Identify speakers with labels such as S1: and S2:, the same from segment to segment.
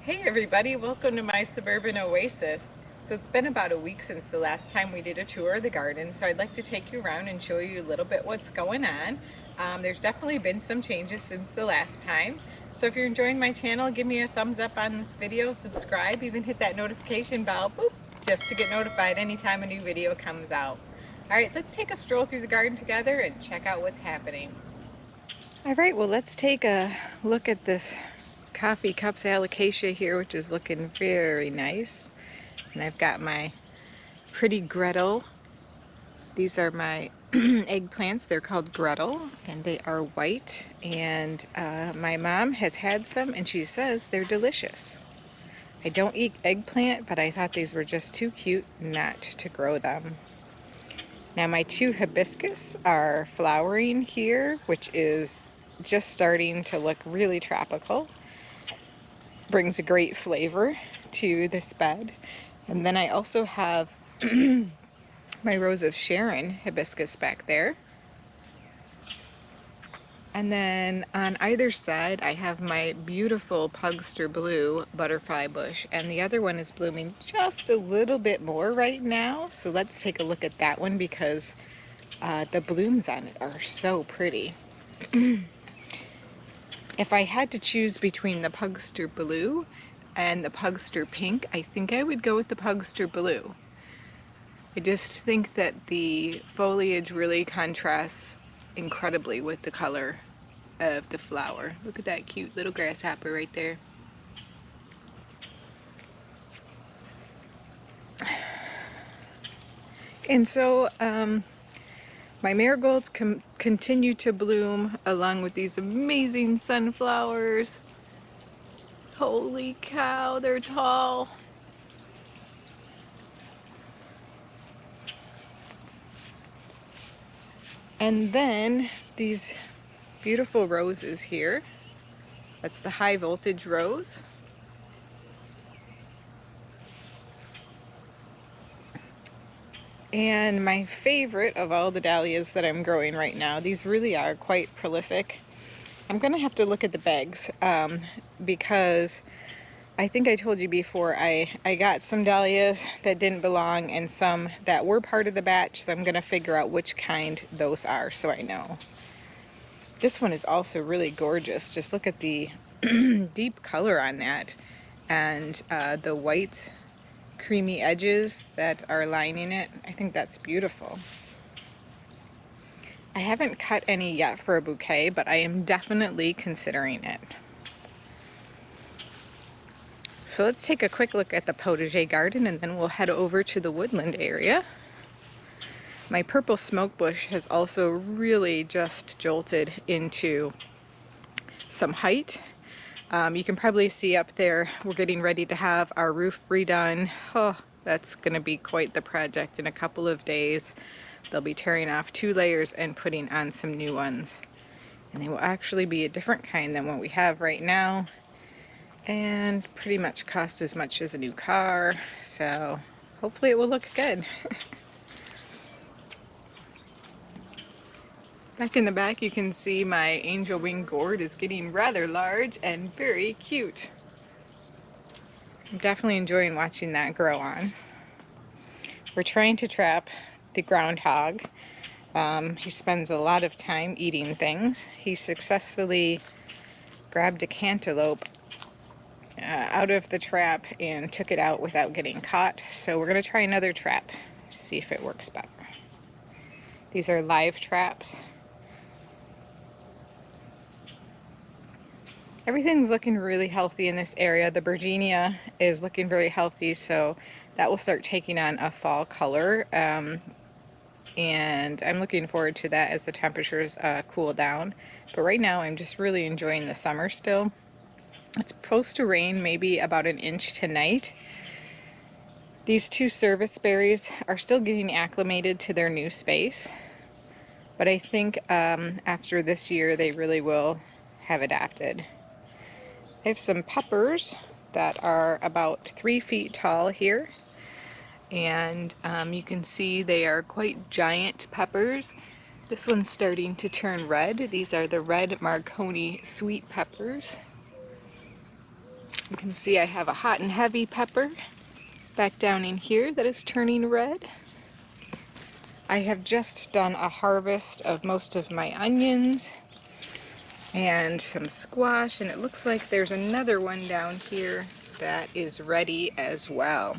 S1: Hey everybody, welcome to my Suburban Oasis. So it's been about a week since the last time we did a tour of the garden, so I'd like to take you around and show you a little bit what's going on. There's definitely been some changes since the last time. So if you're enjoying my channel, give me a thumbs up on this video, subscribe, even hit that notification bell, boop, just to get notified anytime a new video comes out. Alright, let's take a stroll through the garden together and check out what's happening. Alright, well let's take a look at this coffee cups alocasia here, which is looking very nice. And I've got my pretty Gretel. These are my eggplants. They're called Gretel and they are white, and my mom has had some and she says they're delicious. I don't eat eggplant, but I thought these were just too cute not to grow them. Now my two hibiscus are flowering here, which is just starting to look really tropical. Brings a great flavor to this bed. And then I also have my Rose of Sharon hibiscus back there. And then on either side I have my beautiful Pugster Blue butterfly bush, and the other one is blooming just a little bit more right now. So let's take a look at that one because the blooms on it are so pretty. If I had to choose between the Pugster Blue and the Pugster Pink, I think I would go with the Pugster Blue. I just think that the foliage really contrasts incredibly with the color of the flower. Look at that cute little grasshopper right there. And so my marigolds continue to bloom along with these amazing sunflowers. Holy cow, they're tall. And then these beautiful roses here. That's the high voltage rose. And my favorite of all the dahlias that I'm growing right now, these really are quite prolific. I'm gonna have to look at the bags because I think I told you before I got some dahlias that didn't belong and some that were part of the batch, so I'm gonna figure out which kind those are so I know. This one is also really gorgeous. Just look at the deep color on that, and the white creamy edges that are lining it. I think that's beautiful. I haven't cut any yet for a bouquet, but I am definitely considering it. So let's take a quick look at the potager garden and then we'll head over to the woodland area. My purple smoke bush has also really just jolted into some height. You can probably see up there we're getting ready to have our roof redone. Oh, that's going to be quite the project in a couple of days. They'll be tearing off 2 layers and putting on some new ones. And they will actually be a different kind than what we have right now, and pretty much cost as much as a new car, so hopefully it will look good. Back in the back you can see my angel wing gourd is getting rather large and very cute. I'm definitely enjoying watching that grow on. We're trying to trap the groundhog. He spends a lot of time eating things. He successfully grabbed a cantaloupe out of the trap and took it out without getting caught. So we're going to try another trap to see if it works better. These are live traps. Everything's looking really healthy in this area. The Virginia is looking very healthy, so that will start taking on a fall color. And I'm looking forward to that as the temperatures cool down. But right now I'm just really enjoying the summer still. It's supposed to rain maybe about an inch tonight. These 2 service berries are still getting acclimated to their new space, but I think after this year they really will have adapted. I have some peppers that are about 3 feet tall here, and you can see they are quite giant peppers. This one's starting to turn red. These are the red Marconi sweet peppers. You can see I have a hot and heavy pepper back down in here that is turning red. I have just done a harvest of most of my onions and some squash, and it looks like there's another one down here that is ready as well.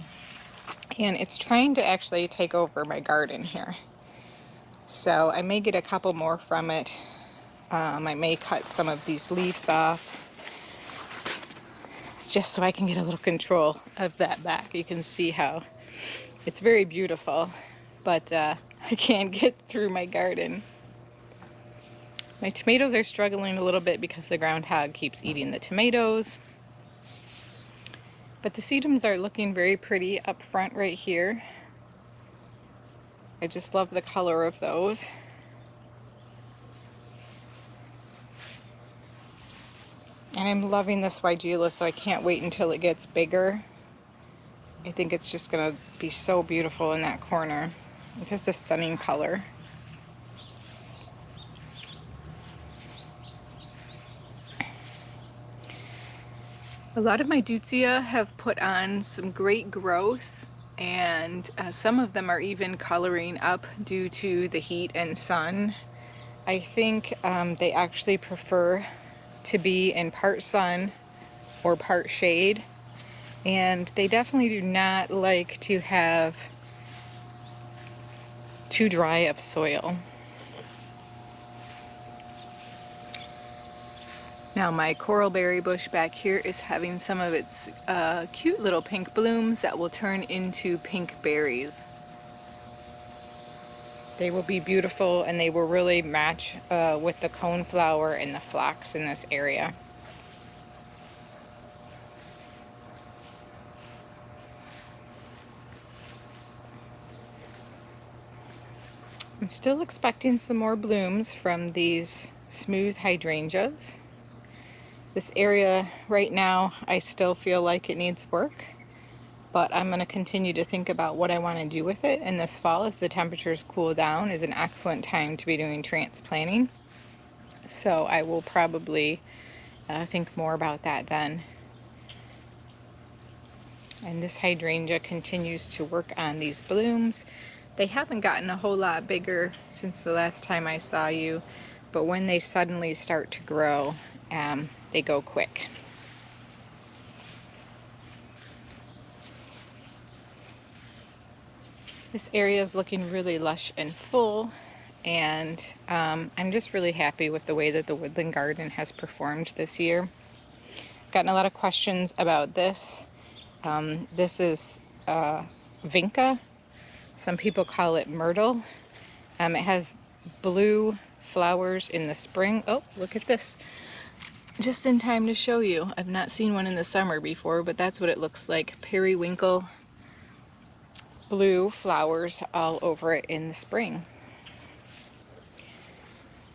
S1: And it's trying to actually take over my garden here. So I may get a couple more from it. I may cut some of these leaves off just so I can get a little control of that back. You can see how it's very beautiful, but I can't get through my garden. My tomatoes are struggling a little bit because the groundhog keeps eating the tomatoes. But the sedums are looking very pretty up front right here. I just love the color of those. And I'm loving this Hydrangeas, so I can't wait until it gets bigger. I think it's just going to be so beautiful in that corner. It's just a stunning color. A lot of my Deutzia have put on some great growth, and some of them are even coloring up due to the heat and sun. I think they actually prefer to be in part sun or part shade, and they definitely do not like to have too dry of soil. Now my coralberry bush back here is having some of its cute little pink blooms that will turn into pink berries. They will be beautiful, and they will really match with the coneflower and the phlox in this area. I'm still expecting some more blooms from these smooth hydrangeas. This area right now, I still feel like it needs work, but I'm going to continue to think about what I want to do with it. And this fall, as the temperatures cool down, is an excellent time to be doing transplanting. So I will probably think more about that then. And this hydrangea continues to work on these blooms. They haven't gotten a whole lot bigger since the last time I saw you, but when they suddenly start to grow, they go quick. This area is looking really lush and full, and I'm just really happy with the way that the woodland garden has performed this year. Gotten a lot of questions about this. This is vinca. Some people call it myrtle. It has blue flowers in the spring. Oh, look at this. Just in time to show you. I've not seen one in the summer before, but that's what it looks like. Periwinkle blue flowers all over it in the spring.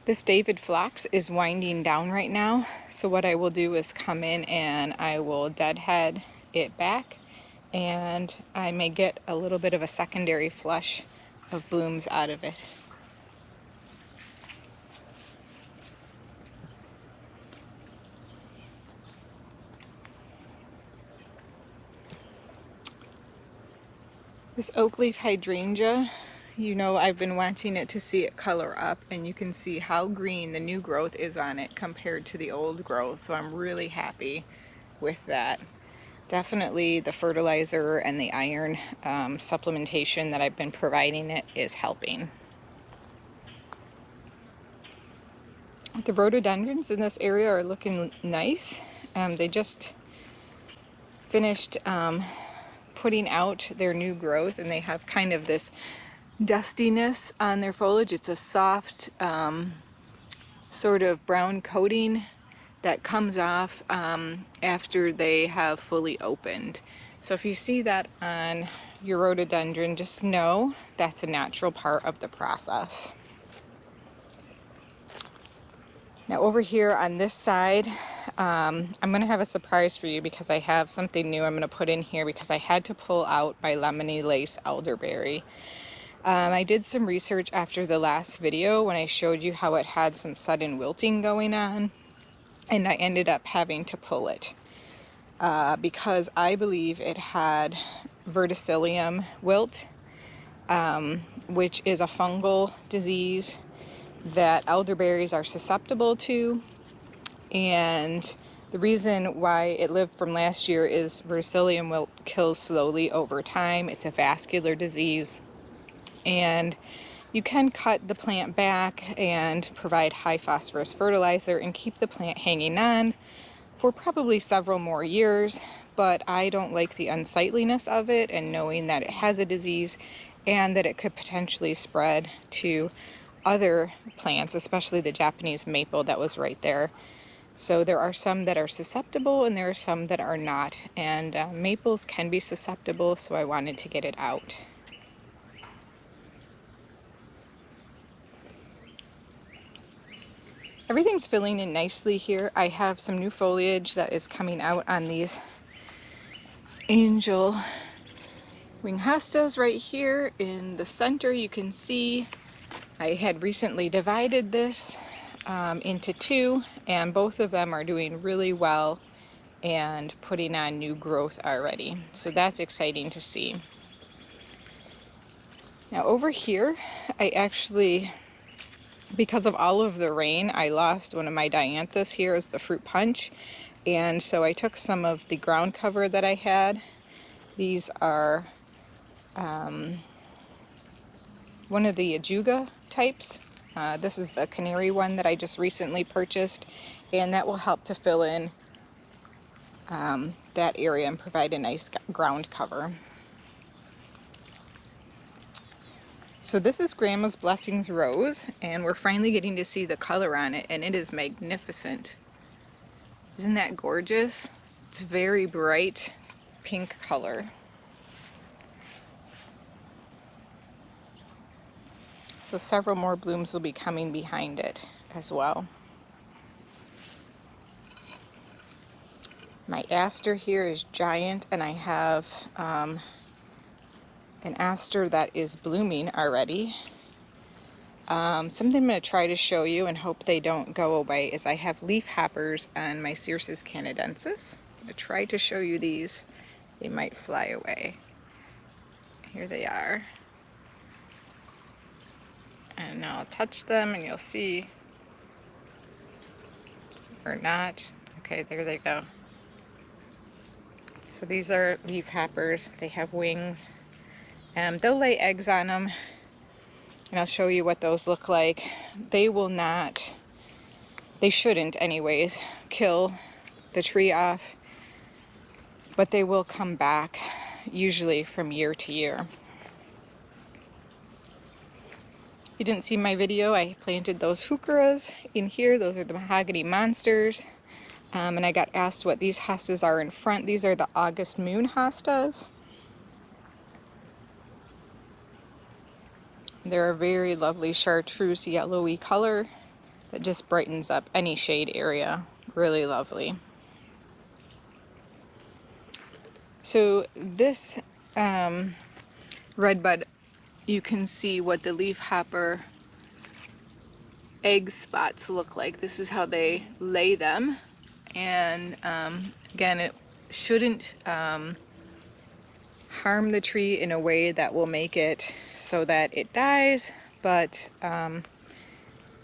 S1: This David phlox is winding down right now, so what I will do is come in and I will deadhead it back, and I may get a little bit of a secondary flush of blooms out of it. This oak leaf hydrangea, you know, I've been watching it to see it color up, and you can see how green the new growth is on it compared to the old growth, so I'm really happy with that. Definitely the fertilizer and the iron supplementation that I've been providing it is helping. The rhododendrons in this area are looking nice. They just finished putting out their new growth, and they have kind of this dustiness on their foliage. It's a soft sort of brown coating that comes off after they have fully opened. So if you see that on your rhododendron, just know that's a natural part of the process. Now over here on this side, I'm going to have a surprise for you because I have something new I'm going to put in here because I had to pull out my lemony lace elderberry. I did some research after the last video when I showed you how it had some sudden wilting going on, and I ended up having to pull it. because I believe it had verticillium wilt, which is a fungal disease that elderberries are susceptible to. And the reason why it lived from last year is verticillium wilt kills slowly over time. It's a vascular disease, and you can cut the plant back and provide high phosphorus fertilizer and keep the plant hanging on for probably several more years, but I don't like the unsightliness of it and knowing that it has a disease and that it could potentially spread to other plants, especially the Japanese maple that was right there. So there are some that are susceptible and there are some that are not, and maples can be susceptible, so I wanted to get it out. Everything's filling in nicely here. I have some new foliage that is coming out on these angel wing hostas right here in the center. You can see I had recently divided this into two, and both of them are doing really well and putting on new growth already. So that's exciting to see. Now over here, I actually, because of all of the rain, I lost one of my dianthus here as the fruit punch. And so I took some of the ground cover that I had. These are one of the ajuga types. This is the canary one that I just recently purchased, and that will help to fill in that area and provide a nice ground cover. So this is Grandma's Blessings Rose, and we're finally getting to see the color on it, and it is magnificent. Isn't that gorgeous? It's very bright pink color. So several more blooms will be coming behind it as well. My aster here is giant, and I have an aster that is blooming already. Something I'm going to try to show you and hope they don't go away is I have leaf hoppers on my Cirsus canadensis. I'm going to try to show you these. They might fly away. Here they are. And I'll touch them and you'll see. Or not. Okay, there they go. So these are leaf hoppers. They have wings. They'll lay eggs on them. And I'll show you what those look like. They will not, they shouldn't anyways, kill the tree off, but they will come back, usually from year to year. If you didn't see my video, I planted those heucheras in here. Those are the mahogany monsters. And I got asked what these hostas are in front. These are the August moon hostas. They're a very lovely chartreuse yellowy color that just brightens up any shade area. Really lovely. So this redbud, you can see what the leaf hopper egg spots look like. This is how they lay them. And again, it shouldn't harm the tree in a way that will make it so that it dies, but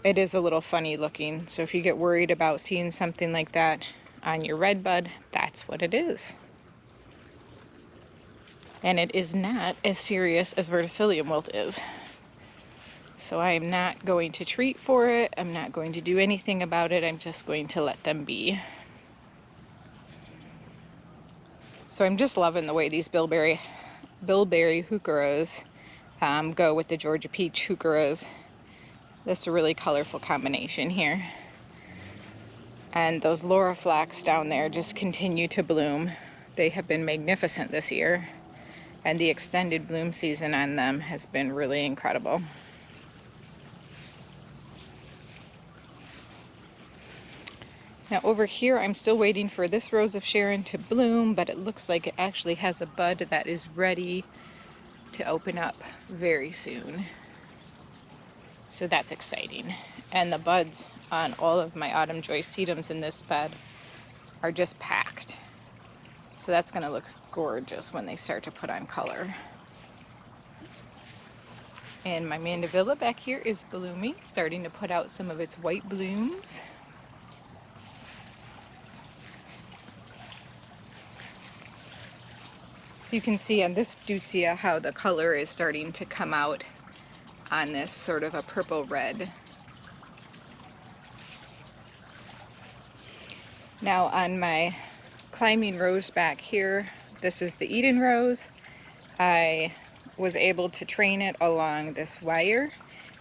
S1: it is a little funny looking. So if you get worried about seeing something like that on your redbud, that's what it is. And it is not as serious as verticillium wilt is. So I am not going to treat for it. I'm not going to do anything about it. I'm just going to let them be. So I'm just loving the way these bilberry heucheras go with the Georgia peach heucheras. This is a really colorful combination here. And those laura flax down there just continue to bloom. They have been magnificent this year. And the extended bloom season on them has been really incredible. Now over here, I'm still waiting for this Rose of Sharon to bloom, but it looks like it actually has a bud that is ready to open up very soon. So that's exciting. And the buds on all of my autumn joy sedums in this bed are just packed. So that's going to look gorgeous when they start to put on color. And my mandevilla back here is blooming, starting to put out some of its white blooms. So you can see on this deutzia how the color is starting to come out on this sort of a purple red. Now on my climbing rose back here, this is the Eden rose. I was able to train it along this wire,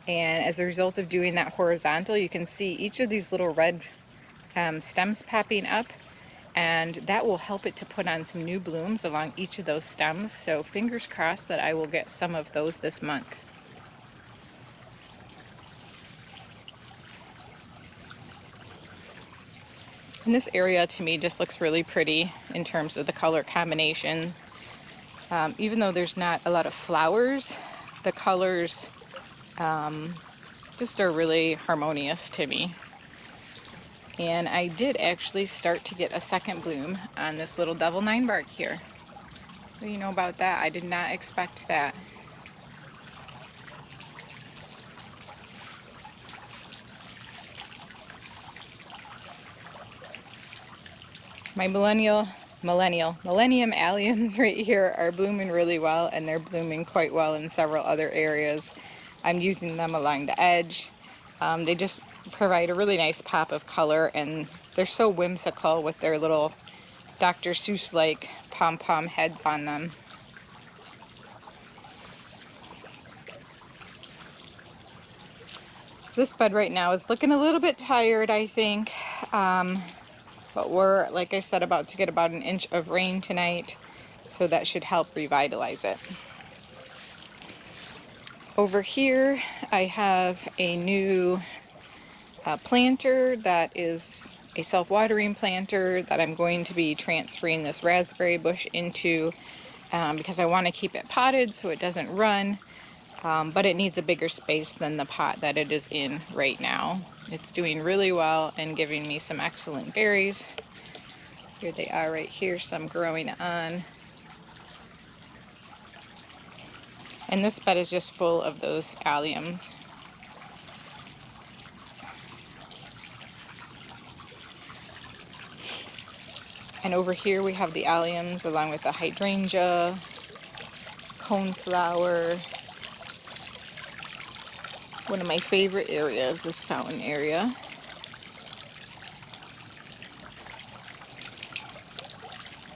S1: and as a result of doing that horizontal, you can see each of these little red stems popping up, and that will help it to put on some new blooms along each of those stems. So fingers crossed that I will get some of those this month. And this area to me just looks really pretty in terms of the color combinations. Even though there's not a lot of flowers, the colors just are really harmonious to me. And I did actually start to get a second bloom on this little devil nine bark here. What do you know about that? I did not expect that. My millennium alliums right here are blooming really well, and they're blooming quite well in several other areas. I'm using them along the edge. They just provide a really nice pop of color, and they're so whimsical with their little Dr. Seuss-like pom-pom heads on them. So this bed right now is looking a little bit tired, I think. But we're, like I said, about to get about an inch of rain tonight, so that should help revitalize it. Over here I have a new planter that is a self-watering planter that I'm going to be transferring this raspberry bush into because I want to keep it potted so it doesn't run, but it needs a bigger space than the pot that it is in right now. It's doing really well and giving me some excellent berries. Here they are right here, some growing on. And this bed is just full of those alliums. And over here we have the alliums along with the hydrangea, coneflower. One of my favorite areas, this fountain area.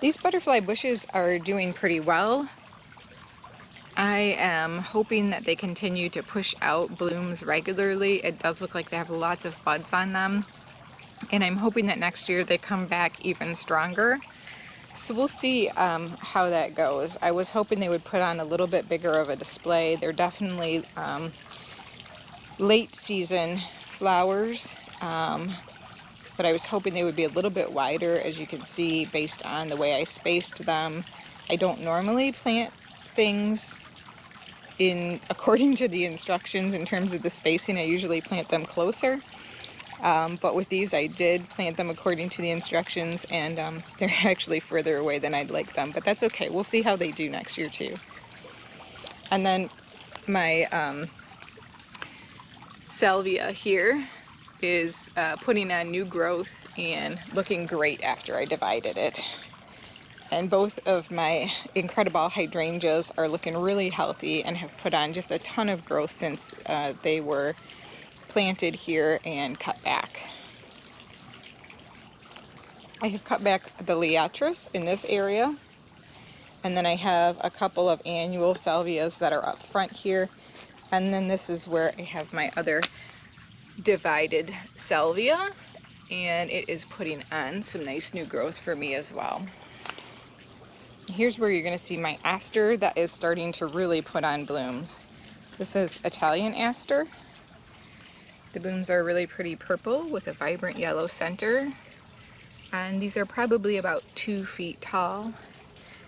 S1: These butterfly bushes are doing pretty well. I am hoping that they continue to push out blooms regularly. It does look like they have lots of buds on them. And I'm hoping that next year they come back even stronger. So we'll see how that goes. I was hoping they would put on a little bit bigger of a display. They're definitely late season flowers, but I was hoping they would be a little bit wider, as you can see based on the way I spaced them. I don't normally plant things according to the instructions in terms of the spacing. I usually plant them closer. But with these I did plant them according to the instructions, and they're actually further away than I'd like them, but that's okay. We'll see how they do next year too. And then my salvia here is putting on new growth and looking great after I divided it. And both of my incredible hydrangeas are looking really healthy and have put on just a ton of growth since they were planted here and cut back. I have cut back the liatris in this area, and then I have a couple of annual salvias that are up front here, and then this is where I have my other divided salvia, and it is putting on some nice new growth for me as well. Here's where you're going to see my aster that is starting to really put on blooms. This is Italian aster. The blooms are really pretty purple with a vibrant yellow center, and these are probably about 2 feet tall.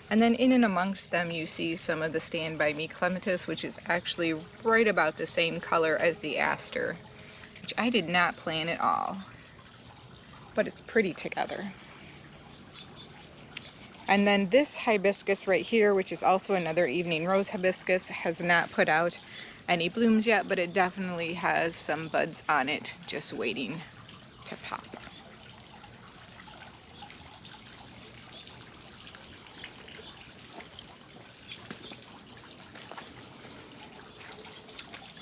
S1: And then in and amongst them you see some of the Stand By Me clematis, which is actually right about the same color as the aster, which I did not plan at all, but it's pretty together. And then this hibiscus right here, which is also another evening rose hibiscus, has not put out any blooms yet, but it definitely has some buds on it just waiting to pop.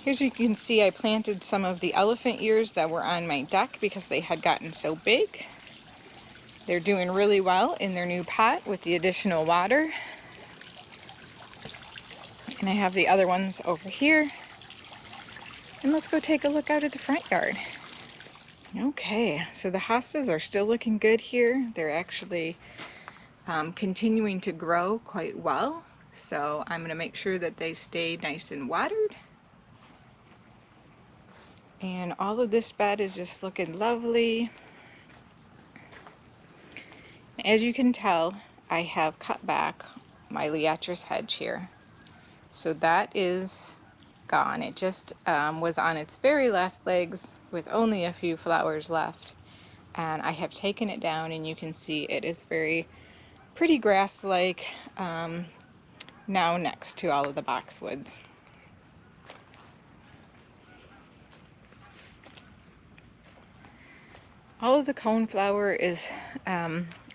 S1: Here you can see I planted some of the elephant ears that were on my deck because they had gotten so big. They're doing really well in their new pot with the additional water. And I have the other ones over here. And let's go take a look out at the front yard. Okay, so the hostas are still looking good here. They're actually continuing to grow quite well. So I'm going to make sure that they stay nice and watered. And all of this bed is just looking lovely. As you can tell, I have cut back my liatris hedge here. So that is gone. It just was on its very last legs with only a few flowers left. And I have taken it down, and you can see it is very pretty grass-like now next to all of the boxwoods. All of the coneflower is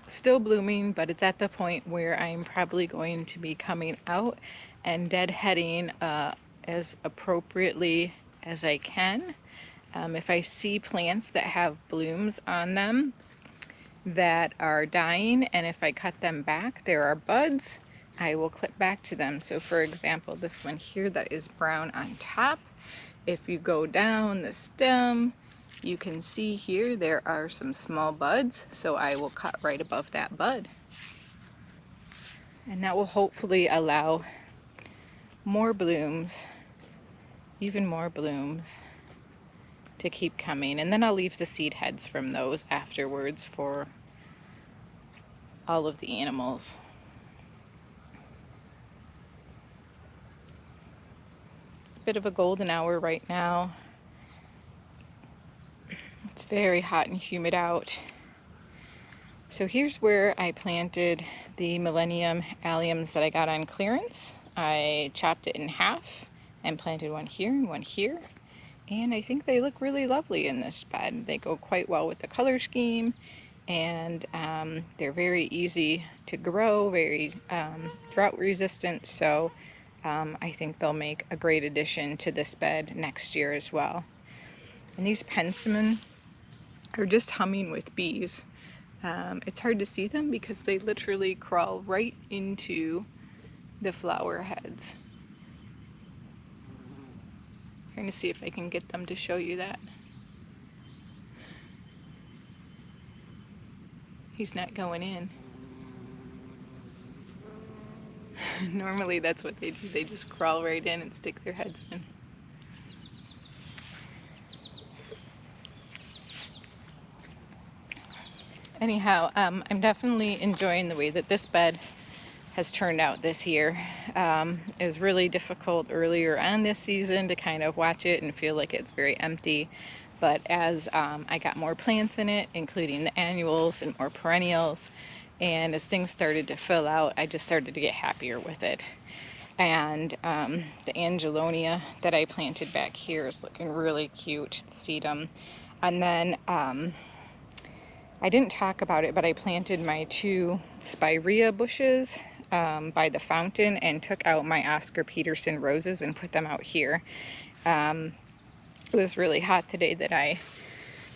S1: still blooming, but it's at the point where I'm probably going to be coming out and deadheading as appropriately as I can. If I see plants that have blooms on them that are dying, and if I cut them back, there are buds, I will clip back to them. So for example, this one here that is brown on top, if you go down the stem, you can see here there are some small buds, so I will cut right above that bud. And that will hopefully allow more blooms, even more blooms, to keep coming. And then I'll leave the seed heads from those afterwards for all of the animals. It's a bit of a golden hour right now. It's very hot and humid out. So here's where I planted the Millennium alliums that I got on clearance. I chopped it in half and planted one here and one here. And I think they look really lovely in this bed. They go quite well with the color scheme, and they're very easy to grow, very drought resistant. So I think they'll make a great addition to this bed next year as well. And these penstemon are just humming with bees. It's hard to see them because they literally crawl right into the flower heads. I'm trying to see if I can get them to show you that. He's not going in. Normally that's what they do. They just crawl right in and stick their heads in. Anyhow, I'm definitely enjoying the way that this bed has turned out this year. It was really difficult earlier on this season to kind of watch it and feel like it's very empty. But as I got more plants in it, including the annuals and more perennials, and as things started to fill out, I just started to get happier with it. And the angelonia that I planted back here is looking really cute, the sedum. And then I didn't talk about it, but I planted my 2 spirea bushes by the fountain and took out my Oscar Peterson roses and put them out here. It was really hot today that I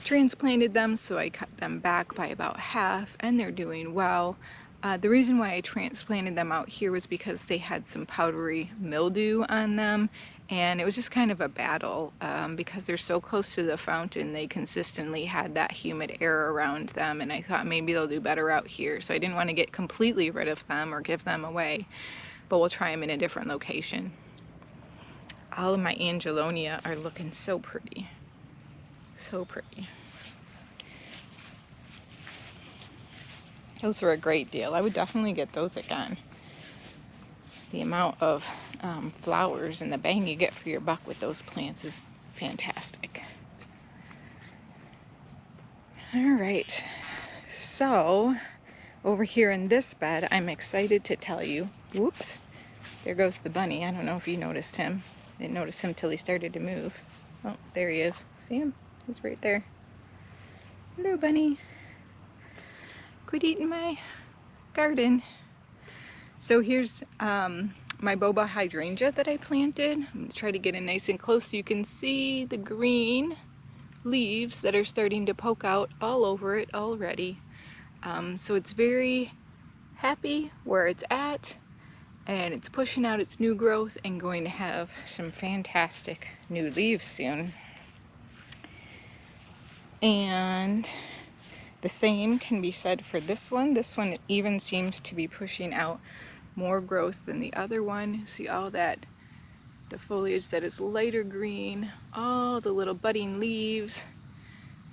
S1: transplanted them, so I cut them back by about half, and they're doing well. The reason why I transplanted them out here was because they had some powdery mildew on them, and it was just kind of a battle because they're so close to the fountain. They consistently had that humid air around them, and I thought maybe they'll do better out here. So I didn't want to get completely rid of them or give them away, but we'll try them in a different location. All of my angelonia are looking so pretty. So pretty. Those were a great deal. I would definitely get those again. The amount of flowers and the bang you get for your buck with those plants is fantastic. All right, so Over here in this bed, I'm excited to tell you, whoops, there goes the bunny. I don't know if you noticed him. Didn't notice him till he started to move. Oh, there he is. See him? He's right there. Hello, bunny. Quit eating my garden. So here's my boba hydrangea that I planted. I'm going to try to get in nice and close so you can see the green leaves that are starting to poke out all over it already. So it's very happy where it's at, and it's pushing out its new growth and going to have some fantastic new leaves soon. And the same can be said for this one. This one even seems to be pushing out more growth than the other one. See all that, the foliage that is lighter green, all the little budding leaves.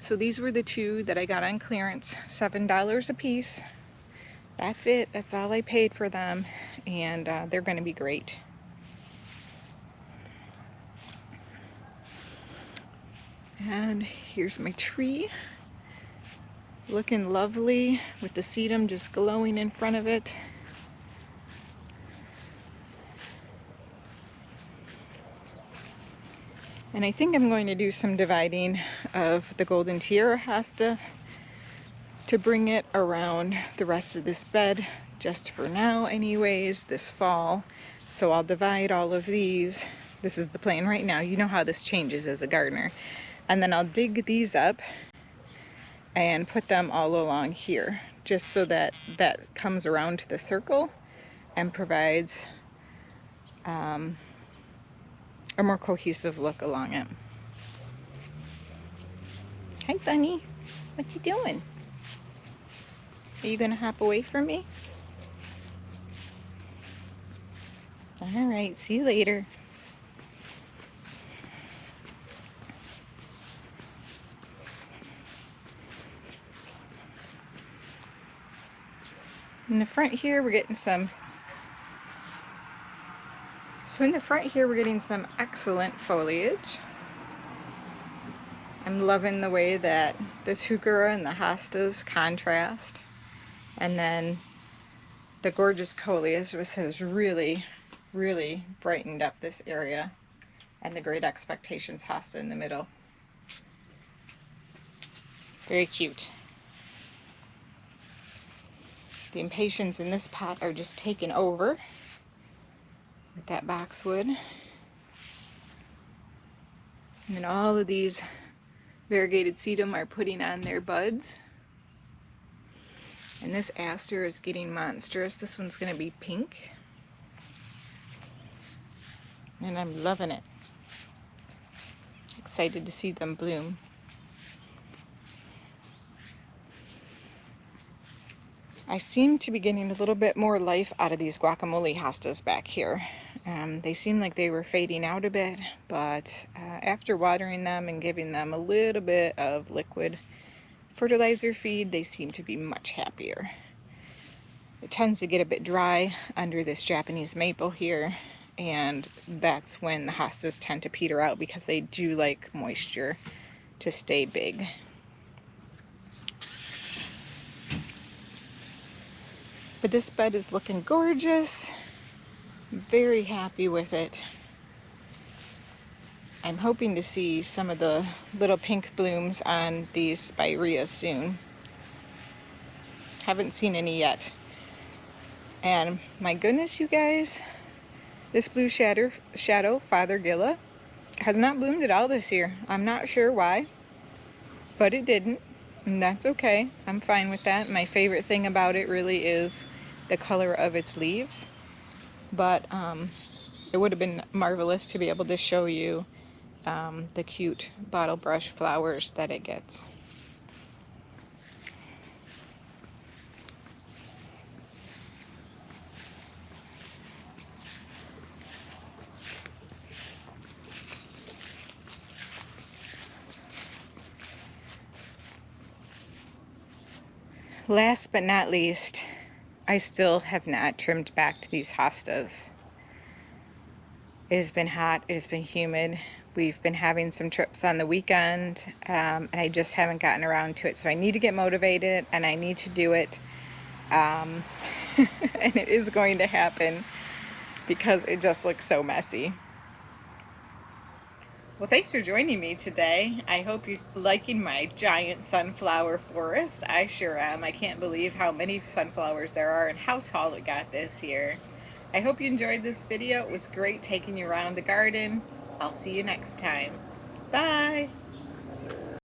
S1: So these were the two that I got on clearance, $7 a piece. That's it, that's all I paid for them, and they're going to be great. And here's my tree, looking lovely with the sedum just glowing in front of it. And I think I'm going to do some dividing of the golden tiara hosta to bring it around the rest of this bed, just for now anyways, this fall. So I'll divide all of these. This is the plan right now. You know how this changes as a gardener. And then I'll dig these up and put them all along here, just so that that comes around to the circle and provides a more cohesive look along it. Hi, bunny. What you doing? Are you gonna hop away from me? All right, see you later. In the front here, we're getting some. So in the front here, we're getting some excellent foliage. I'm loving the way that this heuchera and the hostas contrast. And then the gorgeous coleus, which has really, really brightened up this area. And the Great Expectations hosta in the middle. Very cute. The impatiens in this pot are just taken over with that boxwood. And then all of these variegated sedum are putting on their buds. And this aster is getting monstrous. This one's going to be pink. And I'm loving it. Excited to see them bloom. I seem to be getting a little bit more life out of these guacamole hostas back here. They seem like they were fading out a bit, but after watering them and giving them a little bit of liquid fertilizer feed, they seem to be much happier. It tends to get a bit dry under this Japanese maple here, and that's when the hostas tend to peter out because they do like moisture to stay big. But this bed is looking gorgeous. I'm very happy with it. I'm hoping to see some of the little pink blooms on these spireas soon. Haven't seen any yet. And my goodness, you guys, this blue shadow Fothergilla has not bloomed at all this year. I'm not sure why, but it didn't, and that's okay. I'm fine with that. My favorite thing about it really is the color of its leaves, but it would have been marvelous to be able to show you the cute bottle brush flowers that it gets. Last but not least, I still have not trimmed back to these hostas. It has been hot, it has been humid. We've been having some trips on the weekend, and I just haven't gotten around to it. So I need to get motivated, and I need to do it Um, and it is going to happen because it just looks so messy. Well, thanks for joining me today. I hope you're liking my giant sunflower forest. I sure am. I can't believe how many sunflowers there are and how tall it got this year. I hope you enjoyed this video. It was great taking you around the garden. I'll see you next time. Bye!